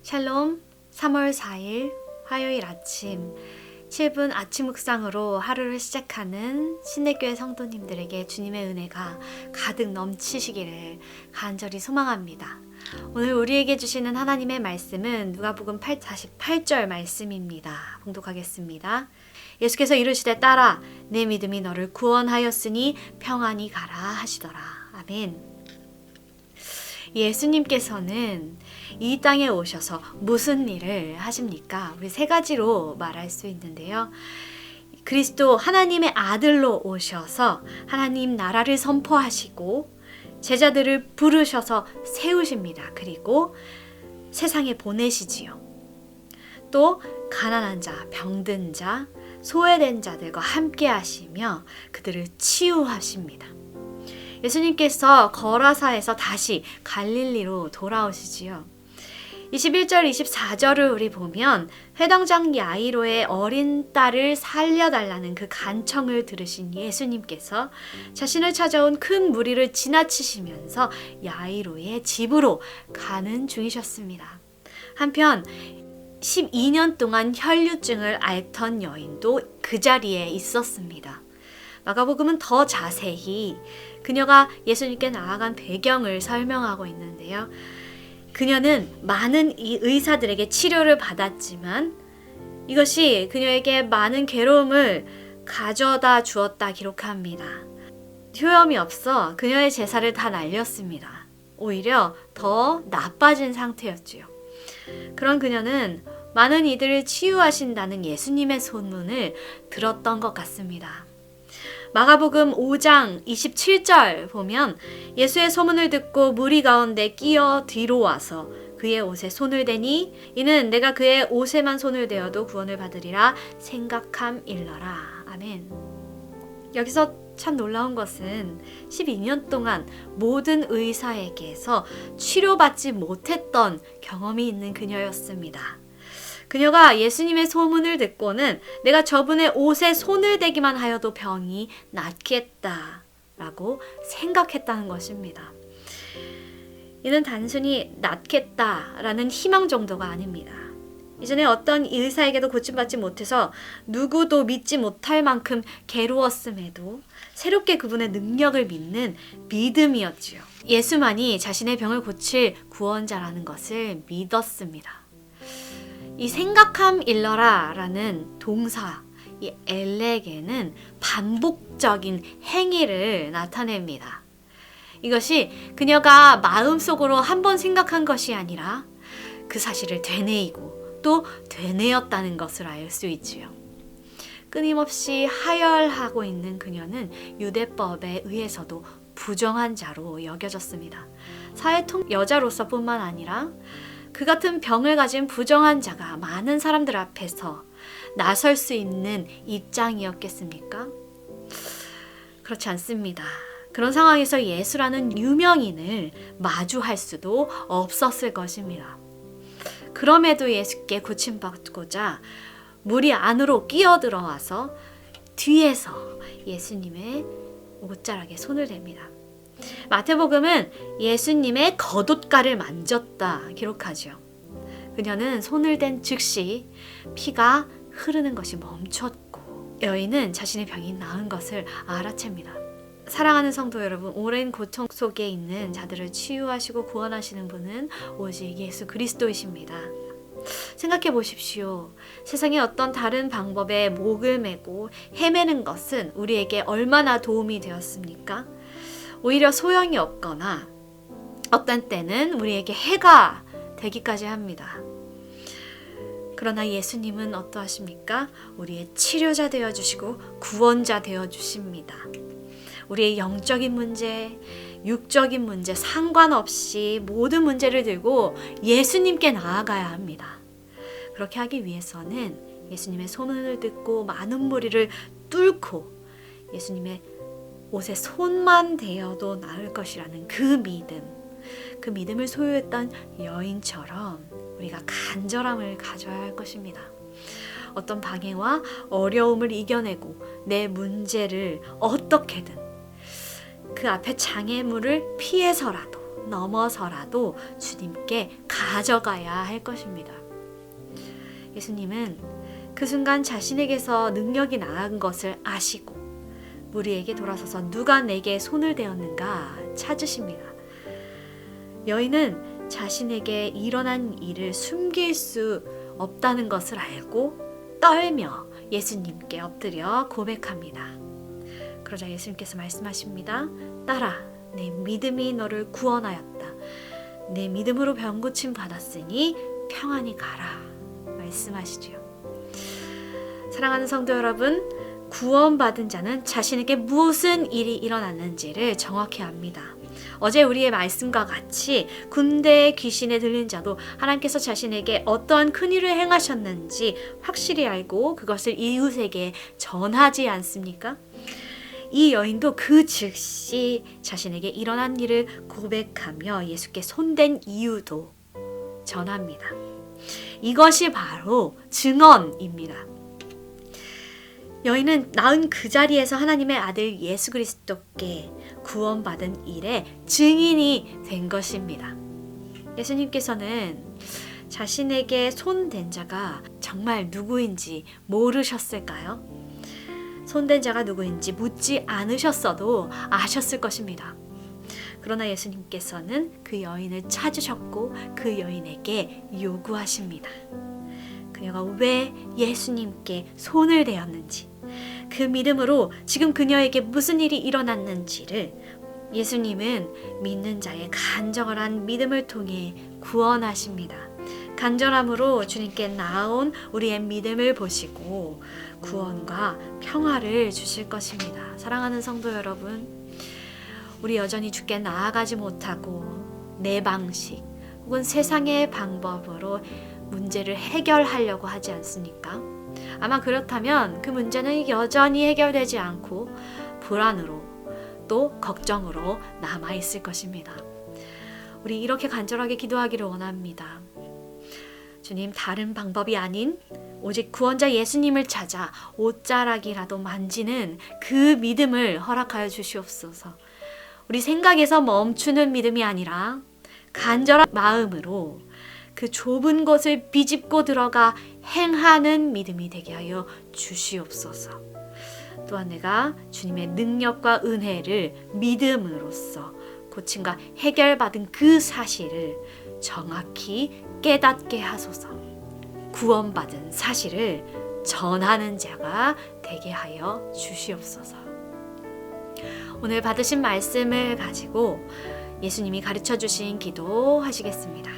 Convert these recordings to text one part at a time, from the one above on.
샬롬, 3월 4일 화요일 아침 7분 아침 묵상으로 하루를 시작하는 신내교회 성도님들에게 주님의 은혜가 가득 넘치시기를 간절히 소망합니다. 오늘 우리에게 주시는 하나님의 말씀은 누가복음 48절 말씀입니다. 봉독하겠습니다. 예수께서 이르시되 따라 내 믿음이 너를 구원하였으니 평안히 가라 하시더라. 아멘. 예수님께서는 이 땅에 오셔서 무슨 일을 하십니까? 우리 세 가지로 말할 수 있는데요. 그리스도 하나님의 아들로 오셔서 하나님 나라를 선포하시고 제자들을 부르셔서 세우십니다. 그리고 세상에 보내시지요. 또 가난한 자, 병든 자, 소외된 자들과 함께 하시며 그들을 치유하십니다. 예수님께서 거라사에서 다시 갈릴리로 돌아오시지요. 21절, 24절을 우리 보면 회당장 야이로의 어린 딸을 살려달라는 그 간청을 들으신 예수님께서 자신을 찾아온 큰 무리를 지나치시면서 야이로의 집으로 가는 중이셨습니다. 한편 12년 동안 혈류증을 앓던 여인도 그 자리에 있었습니다. 마가복음은 더 자세히 그녀가 예수님께 나아간 배경을 설명하고 있는데요. 그녀는 많은 이 의사들에게 치료를 받았지만 이것이 그녀에게 많은 괴로움을 가져다 주었다 기록합니다. 효험이 없어 그녀의 제사를 다 날렸습니다. 오히려 더 나빠진 상태였지요. 그런 그녀는 많은 이들을 치유하신다는 예수님의 소문을 들었던 것 같습니다. 마가복음 5장 27절 보면 예수의 소문을 듣고 무리 가운데 끼어 뒤로 와서 그의 옷에 손을 대니 이는 내가 그의 옷에만 손을 대어도 구원을 받으리라 생각함일러라. 아멘. 여기서 참 놀라운 것은 12년 동안 모든 의사에게서 치료받지 못했던 경험이 있는 그녀였습니다. 그녀가 예수님의 소문을 듣고는 내가 저분의 옷에 손을 대기만 하여도 병이 낫겠다라고 생각했다는 것입니다. 이는 단순히 낫겠다라는 희망 정도가 아닙니다. 이전에 어떤 의사에게도 고침받지 못해서 누구도 믿지 못할 만큼 괴로웠음에도 새롭게 그분의 능력을 믿는 믿음이었지요. 예수만이 자신의 병을 고칠 구원자라는 것을 믿었습니다. 이 생각함 일러라 라는 동사, 이 엘렉에는 반복적인 행위를 나타냅니다. 이것이 그녀가 마음속으로 한 번 생각한 것이 아니라 그 사실을 되뇌이고 또 되뇌었다는 것을 알 수 있지요. 끊임없이 하혈하고 있는 그녀는 유대법에 의해서도 부정한 자로 여겨졌습니다. 사회통 여자로서 뿐만 아니라 그 같은 병을 가진 부정한 자가 많은 사람들 앞에서 나설 수 있는 입장이었겠습니까? 그렇지 않습니다. 그런 상황에서 예수라는 유명인을 마주할 수도 없었을 것입니다. 그럼에도 예수께 고침받고자 무리 안으로 끼어들어와서 뒤에서 예수님의 옷자락에 손을 댑니다. 마태복음은 예수님의 겉옷가를 만졌다 기록하죠. 그녀는 손을 댄 즉시 피가 흐르는 것이 멈췄고 여인은 자신의 병이 나은 것을 알아챕니다. 사랑하는 성도 여러분, 오랜 고통 속에 있는 자들을 치유하시고 구원하시는 분은 오직 예수 그리스도이십니다. 생각해 보십시오. 세상의 어떤 다른 방법에 목을 메고 헤매는 것은 우리에게 얼마나 도움이 되었습니까? 오히려 소용이 없거나 어떤 때는 우리에게 해가 되기까지 합니다. 그러나 예수님은 어떠하십니까? 우리의 치료자 되어주시고 구원자 되어주십니다. 우리의 영적인 문제, 육적인 문제 상관없이 모든 문제를 들고 예수님께 나아가야 합니다. 그렇게 하기 위해서는 예수님의 소문을 듣고 많은 무리를 뚫고 예수님의 옷에 손만 대어도 나을 것이라는 그 믿음을 소유했던 여인처럼 우리가 간절함을 가져야 할 것입니다. 어떤 방해와 어려움을 이겨내고 내 문제를 어떻게든 그 앞에 장애물을 피해서라도 넘어서라도 주님께 가져가야 할 것입니다. 예수님은 그 순간 자신에게서 능력이 나은 것을 아시고 무리에게 돌아서서 누가 내게 손을 대었는가 찾으십니다. 여인은 자신에게 일어난 일을 숨길 수 없다는 것을 알고 떨며 예수님께 엎드려 고백합니다. 그러자 예수님께서 말씀하십니다. 딸아, 내 믿음이 너를 구원하였다. 내 믿음으로 병고침 받았으니 평안히 가라. 말씀하시죠. 사랑하는 성도 여러분, 구원받은 자는 자신에게 무슨 일이 일어났는지를 정확히 압니다. 어제 우리의 말씀과 같이 군대의 귀신에 들린 자도 하나님께서 자신에게 어떠한 큰일을 행하셨는지 확실히 알고 그것을 이웃에게 전하지 않습니까? 이 여인도 그 즉시 자신에게 일어난 일을 고백하며 예수께 손댄 이유도 전합니다. 이것이 바로 증언입니다. 여인은 낳은 그 자리에서 하나님의 아들 예수 그리스도께 구원받은 일의 증인이 된 것입니다. 예수님께서는 자신에게 손댄 자가 정말 누구인지 모르셨을까요? 손댄 자가 누구인지 묻지 않으셨어도 아셨을 것입니다. 그러나 예수님께서는 그 여인을 찾으셨고 그 여인에게 요구하십니다. 그녀가 왜 예수님께 손을 대었는지, 그 믿음으로 지금 그녀에게 무슨 일이 일어났는지를 예수님은 믿는 자의 간절한 믿음을 통해 구원하십니다. 간절함으로 주님께 나아온 우리의 믿음을 보시고 구원과 평화를 주실 것입니다. 사랑하는 성도 여러분, 우리 여전히 주께 나아가지 못하고 내 방식 혹은 세상의 방법으로 문제를 해결하려고 하지 않습니까? 아마 그렇다면 그 문제는 여전히 해결되지 않고 불안으로 또 걱정으로 남아있을 것입니다. 우리 이렇게 간절하게 기도하기를 원합니다. 주님, 다른 방법이 아닌 오직 구원자 예수님을 찾아 옷자락이라도 만지는 그 믿음을 허락하여 주시옵소서. 우리 생각에서 멈추는 믿음이 아니라 간절한 마음으로 그 좁은 곳을 비집고 들어가 행하는 믿음이 되게 하여 주시옵소서. 또한 내가 주님의 능력과 은혜를 믿음으로써 고침과 해결받은 그 사실을 정확히 깨닫게 하소서. 구원받은 사실을 전하는 자가 되게 하여 주시옵소서. 오늘 받으신 말씀을 가지고 예수님이 가르쳐 주신 기도 하시겠습니다.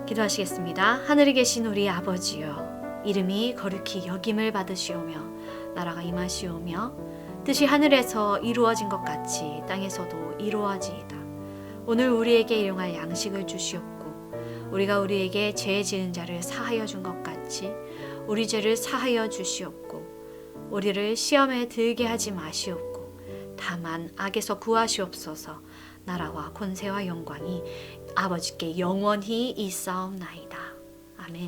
기도하시겠습니다. 하늘에 계신 우리 아버지여, 이름이 거룩히 여김을 받으시오며 나라가 임하시오며 뜻이 하늘에서 이루어진 것 같이 땅에서도 이루어지이다. 오늘 우리에게 일용할 양식을 주시옵고 우리가 우리에게 죄 지은 자를 사하여 준 것 같이 우리 죄를 사하여 주시옵고 우리를 시험에 들게 하지 마시옵고 다만 악에서 구하시옵소서. 나라와 권세와 영광이 아버지께 영원히 있사옵나이다. 아멘.